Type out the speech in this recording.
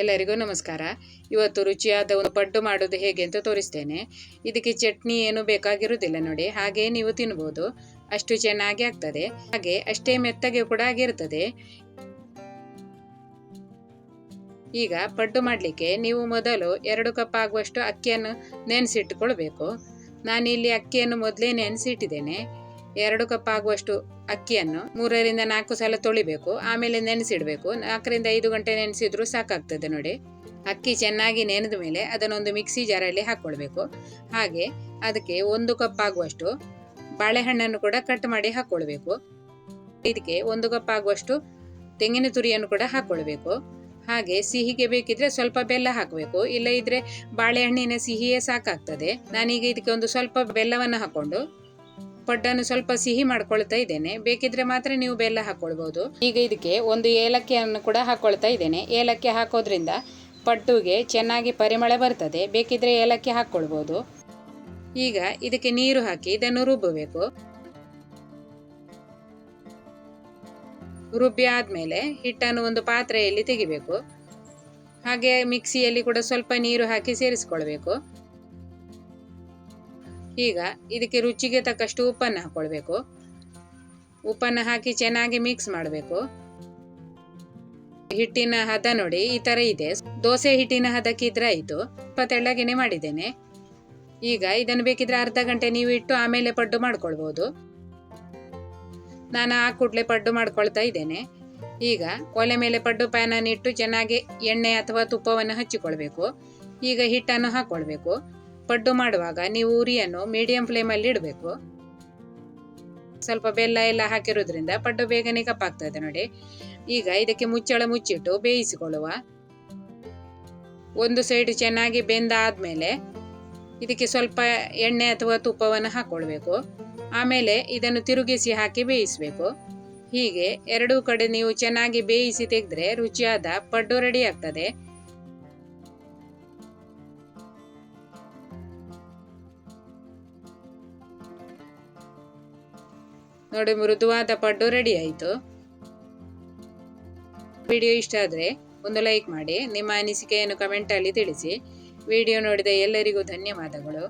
ಎಲ್ಲರಿಗೂ ನಮಸ್ಕಾರ. ಇವತ್ತು ರುಚಿಯಾದ ಒಂದು ಪಡ್ಡು ಮಾಡೋದು ಹೇಗೆ ಅಂತ ತೋರಿಸ್ತೇನೆ. ಇದಕ್ಕೆ ಚಟ್ನಿ ಏನು ಬೇಕಾಗಿರುವುದಿಲ್ಲ ನೋಡಿ, ಹಾಗೆ ನೀವು ತಿನ್ಬೋದು. ಅಷ್ಟು ಚೆನ್ನಾಗಿ ಆಗ್ತದೆ, ಹಾಗೆ ಅಷ್ಟೇ ಮೆತ್ತಗೆ ಕೂಡ ಆಗಿರ್ತದೆ. ಈಗ ಪಡ್ಡು ಮಾಡಲಿಕ್ಕೆ ನೀವು ಮೊದಲು 2 ಕಪ್ ಆಗುವಷ್ಟು ಅಕ್ಕಿಯನ್ನು ನೆನೆಸಿಟ್ಟುಕೊಳ್ಬೇಕು. ನಾನಿಲ್ಲಿ ಅಕ್ಕಿಯನ್ನು ಮೊದಲೇ ನೆನೆಸಿಟ್ಟಿದ್ದೇನೆ. 2 ಕಪ್ ಆಗುವಷ್ಟು ಅಕ್ಕಿಯನ್ನು 3 ರಿಂದ 4 ಸಲ ತೊಳಿಬೇಕು. ಆಮೇಲೆ ನೆನೆಸಿಡಬೇಕು. 4 ರಿಂದ 5 ಗಂಟೆ ನೆನೆಸಿದ್ರು ಸಾಕಾಗ್ತದೆ ನೋಡಿ. ಅಕ್ಕಿ ಚೆನ್ನಾಗಿ ನೆನೆದ ಮೇಲೆ ಅದನ್ನೊಂದು ಮಿಕ್ಸಿ ಜಾರಲ್ಲಿ ಹಾಕ್ಕೊಳ್ಬೇಕು. ಹಾಗೆ ಅದಕ್ಕೆ 1 ಕಪ್ ಆಗುವಷ್ಟು ಬಾಳೆಹಣ್ಣನ್ನು ಕೂಡ ಕಟ್ ಮಾಡಿ ಹಾಕ್ಕೊಳ್ಬೇಕು. ಇದಕ್ಕೆ 1 ಕಪ್ ಆಗುವಷ್ಟು ತೆಂಗಿನ ತುರಿಯನ್ನು ಕೂಡ ಹಾಕ್ಕೊಳ್ಬೇಕು. ಹಾಗೆ ಸಿಹಿಗೆ ಬೇಕಿದ್ರೆ ಸ್ವಲ್ಪ ಬೆಲ್ಲ ಹಾಕಬೇಕು, ಇಲ್ಲ ಇದ್ರೆ ಬಾಳೆಹಣ್ಣಿನ ಸಿಹಿಯೇ ಸಾಕಾಗ್ತದೆ. ನಾನೀಗ ಇದಕ್ಕೆ ಒಂದು ಸ್ವಲ್ಪ ಬೆಲ್ಲವನ್ನು ಹಾಕೊಂಡು ಪಡ್ಡನ್ನು ಸ್ವಲ್ಪ ಸಿಹಿ ಮಾಡ್ಕೊಳ್ತಾ ಇದ್ದೇನೆ. ಬೇಕಿದ್ರೆ ಮಾತ್ರ ನೀವು ಬೆಲ್ಲ ಹಾಕೊಳ್ಬಹುದು. ಈಗ ಇದಕ್ಕೆ ಒಂದು ಏಲಕ್ಕಿಯನ್ನು ಕೂಡ ಹಾಕೊಳ್ತಾ ಇದ್ದೇನೆ. ಏಲಕ್ಕಿ ಹಾಕೋದ್ರಿಂದ ಪಡ್ಡುಗೆ ಚೆನ್ನಾಗಿ ಪರಿಮಳ ಬರ್ತದೆ. ಬೇಕಿದ್ರೆ ಏಲಕ್ಕಿ ಹಾಕೊಳ್ಬಹುದು. ಈಗ ಇದಕ್ಕೆ ನೀರು ಹಾಕಿ ಇದನ್ನು ರುಬ್ಬಬೇಕು. ರುಬ್ಬಿ ಆದ್ಮೇಲೆ ಹಿಟ್ಟನ್ನು ಒಂದು ಪಾತ್ರೆಯಲ್ಲಿ ತೆಗಿಬೇಕು. ಹಾಗೆ ಮಿಕ್ಸಿಯಲ್ಲಿ ಕೂಡ ಸ್ವಲ್ಪ ನೀರು ಹಾಕಿ ಸೇರಿಸ್ಕೊಳ್ಬೇಕು. ಈಗ ಇದಕ್ಕೆ ರುಚಿಗೆ ತಕ್ಕಷ್ಟು ಉಪ್ಪನ್ನು ಹಾಕೊಳ್ಬೇಕು. ಉಪ್ಪನ್ನು ಹಾಕಿ ಚೆನ್ನಾಗಿ ಮಿಕ್ಸ್ ಮಾಡಬೇಕು. ಹಿಟ್ಟಿನ ಹದ ನೋಡಿ ಈ ತರ ಇದೆ. ದೋಸೆ ಹಿಟ್ಟಿನ ಹದಕ್ಕಿದ್ರೆ ಆಯ್ತು. ಸ್ವಲ್ಪ ತೆಳ್ಳಗೆನೆ ಮಾಡಿದ್ದೇನೆ. ಈಗ ಇದನ್ನು ಬೇಕಿದ್ರೆ ಅರ್ಧ ಗಂಟೆ ನೀವು ಇಟ್ಟು ಆಮೇಲೆ ಪಡ್ಡು ಮಾಡ್ಕೊಳ್ಬಹುದು. ನಾನು ಆ ಕೂಡಲೇ ಪಡ್ಡು ಮಾಡ್ಕೊಳ್ತಾ ಇದ್ದೇನೆ. ಈಗ ಒಲೆ ಮೇಲೆ ಪಡ್ಡು ಪ್ಯಾನ್ ಅನ್ನು ಇಟ್ಟು ಚೆನ್ನಾಗಿ ಎಣ್ಣೆ ಅಥವಾ ತುಪ್ಪವನ್ನು ಹಚ್ಚಿಕೊಳ್ಬೇಕು. ಈಗ ಹಿಟ್ಟನ್ನು ಹಾಕೊಳ್ಬೇಕು. ಪಡ್ಡು ಮಾಡುವಾಗ ನೀವು ಉರಿಯನ್ನು ಮೀಡಿಯಂ ಫ್ಲೇಮಲ್ಲಿ ಇಡಬೇಕು. ಸ್ವಲ್ಪ ಬೆಲ್ಲ ಎಲ್ಲ ಹಾಕಿರೋದ್ರಿಂದ ಪಡ್ಡು ಬೇಗನೆ ಕಪ್ಪಾಗ್ತದೆ ನೋಡಿ. ಈಗ ಇದಕ್ಕೆ ಮುಚ್ಚಳ ಮುಚ್ಚಿಟ್ಟು ಬೇಯಿಸಿಕೊಳ್ಳುವ. ಒಂದು ಸೈಡ್ ಚೆನ್ನಾಗಿ ಬೆಂದ ಆದ್ಮೇಲೆ ಇದಕ್ಕೆ ಸ್ವಲ್ಪ ಎಣ್ಣೆ ಅಥವಾ ತುಪ್ಪವನ್ನು ಹಾಕೊಳ್ಬೇಕು. ಆಮೇಲೆ ಇದನ್ನು ತಿರುಗಿಸಿ ಹಾಕಿ ಬೇಯಿಸಬೇಕು. ಹೀಗೆ 2 ಕಡೆ ನೀವು ಚೆನ್ನಾಗಿ ಬೇಯಿಸಿ ತೆಗೆದ್ರೆ ರುಚಿಯಾದ ಪಡ್ಡು ರೆಡಿ ಆಗ್ತದೆ. ನೋಡಿ, ಮೃದುವಾದ ಪಡ್ಡು ರೆಡಿ ಆಯಿತು. ವಿಡಿಯೋ ಇಷ್ಟ ಆದರೆ ಒಂದು ಲೈಕ್ ಮಾಡಿ. ನಿಮ್ಮ ಅನಿಸಿಕೆಯನ್ನು ಕಮೆಂಟಲ್ಲಿ ತಿಳಿಸಿ. ವಿಡಿಯೋ ನೋಡಿದ ಎಲ್ಲರಿಗೂ ಧನ್ಯವಾದಗಳು.